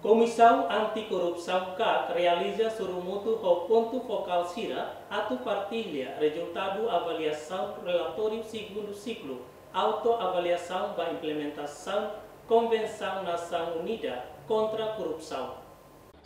Comissão Anticorrupção CAC realiza surumutu ao ponto focal CIRA atu partilha resultado avaliação relatório segundo ciclo, autoavaliação da implementação Convenção Nação Unida contra a Corrupção.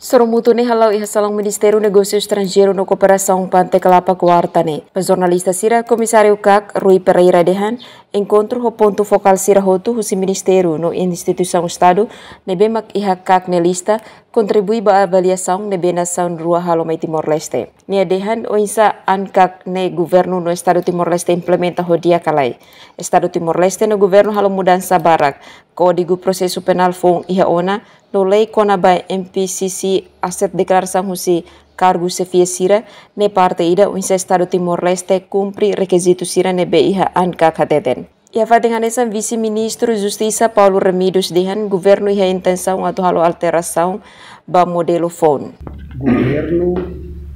Surumutu ni halau ihasalang Ministério Negócio Estrangeiro no Cooperação Pantai Kelapa Kuartane. Jornalista Sira Comissário CAC Rui Pereira Dehan encontro o ponto focal Sira Hotu husi Ministério no Instituição Estado nebe mak iha CAC ne lista contribui ba avaliação nebe nação rua halomai Timor-Leste. Nia Dehan o insa an CAC ne governo no Estado Timor-Leste implementa hodia kalai. Estado Timor-Leste no governo halo mudança barak. Código Processo Penal fong iha ona no lei kona by MPCC aset declaração husi cargo sefia sira ne parte ida o Estado Timor-Leste cumpre requisito sira ne be iha anka kateten. Ia fatingan essa vice-ministro Justiça Paulo Remidos dehan governo iha intenção atau halo alteração ba modelo phone. Governo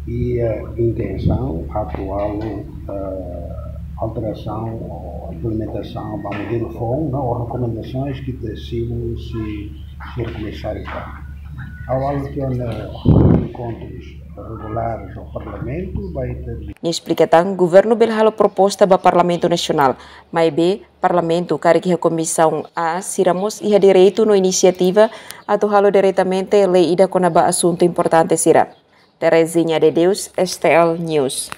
ia intenção atual alteração ou implementação do modelo FON, ou recomendações que decidam se começar a ao que encontros regulares ao Parlamento vai ter. Explicação, governo belhalo proposta para Parlamento Nacional, mas b Parlamento cari que a comissão a siramos iha direito no iniciativa atau halo diretamente lei ida konaba assunto importante sira. Terezinha de Deus, STL News.